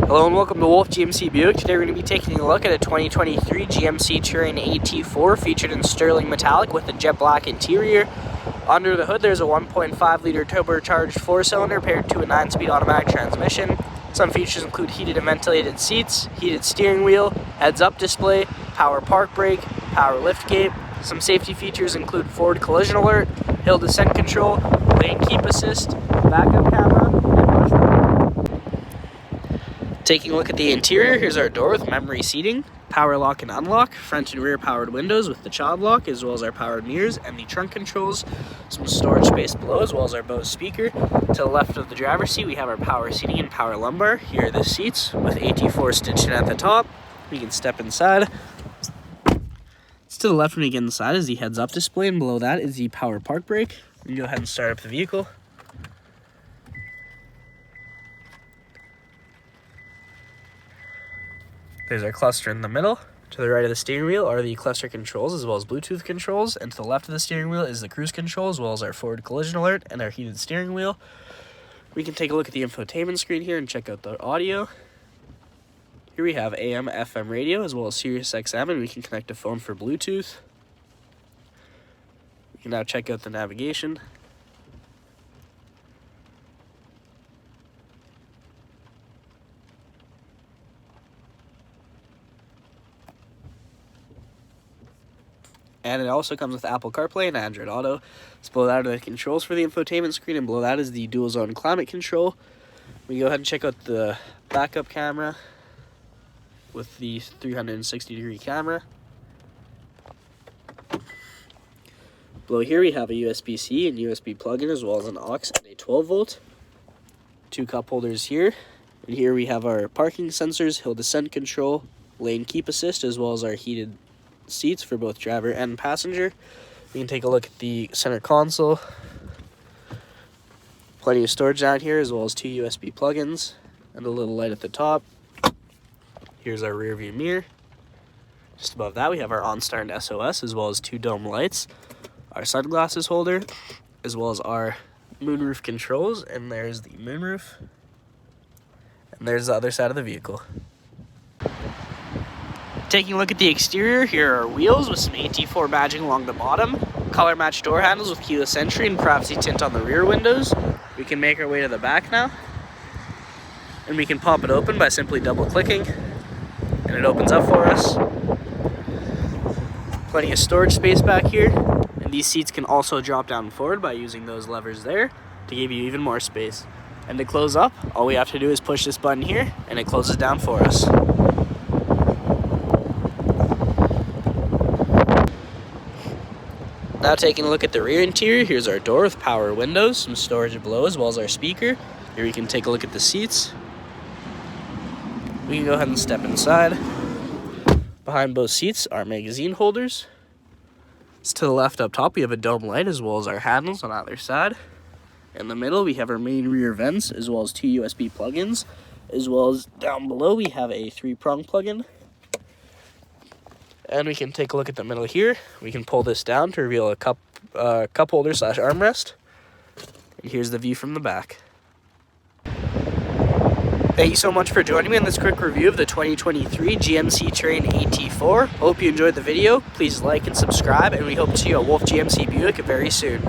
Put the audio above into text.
Hello and welcome to Wolfe GMC Buick. Today we're going to be taking a look at a 2023 GMC Terrain AT4 featured in sterling metallic with a jet black interior. Under the hood there's a 1.5 liter turbocharged 4-cylinder paired to a 9-speed automatic transmission. Some features include heated and ventilated seats, heated steering wheel, heads-up display, power park brake, power liftgate. Some safety features include forward collision alert, hill descent control, lane keep assist, backup camera, and much more. Taking a look at the interior, here's our door with memory seating, power lock and unlock, front and rear powered windows with the child lock, as well as our powered mirrors and the trunk controls, some storage space below, as well as our Bose speaker. To the left of the driver's seat, we have our power seating and power lumbar. Here are the seats with AT4 stitched in at the top. We can step inside. To the left when we get inside is the heads-up display, and below that is the power park brake. We can go ahead and start up the vehicle. There's our cluster in the middle. To the right of the steering wheel are the cluster controls as well as Bluetooth controls, and to the left of the steering wheel is the cruise control as well as our forward collision alert and our heated steering wheel. We can take a look at the infotainment screen here and check out the audio. Here we have AM, FM radio as well as Sirius XM, and we can connect a phone for Bluetooth. We can now check out the navigation. And it also comes with Apple CarPlay and Android Auto. So below that are the controls for the infotainment screen, and below that is the dual zone climate control. We can go ahead and check out the backup camera with the 360-degree camera. Below here we have a USB-C and USB plug-in as well as an aux and a 12-volt. Two cup holders here. And here we have our parking sensors, hill descent control, lane keep assist, as well as our heated seats for both driver and passenger. We can take a look at the center console. Plenty of storage down here as well as two USB plug-ins and a little light at the top. Here's our rear view mirror. Just above that we have our Onstar and SOS as well as two dome lights, our sunglasses holder, as well as our moonroof controls, and there's the moonroof. And there's the other side of the vehicle. Taking a look at the exterior, here are our wheels with some AT4 badging along the bottom, color matched door handles with keyless entry and privacy tint on the rear windows. We can make our way to the back now, and we can pop it open by simply double clicking, and it opens up for us. Plenty of storage space back here, and these seats can also drop down forward by using those levers there to give you even more space. And to close up, all we have to do is push this button here, and it closes down for us. Now taking a look at the rear interior, here's our door with power windows, some storage below as well as our speaker. Here we can take a look at the seats. We can go ahead and step inside. Behind both seats are magazine holders. To the left up top we have a dome light as well as our handles on either side. In the middle we have our main rear vents as well as two USB plug-ins, as well as down below we have a 3-prong plug-in. And we can take a look at the middle here. We can pull this down to reveal a cup holder / armrest. And here's the view from the back. Thank you so much for joining me on this quick review of the 2023 GMC Terrain AT4. Hope you enjoyed the video. Please like and subscribe, and we hope to see you at Wolfe GMC Buick very soon.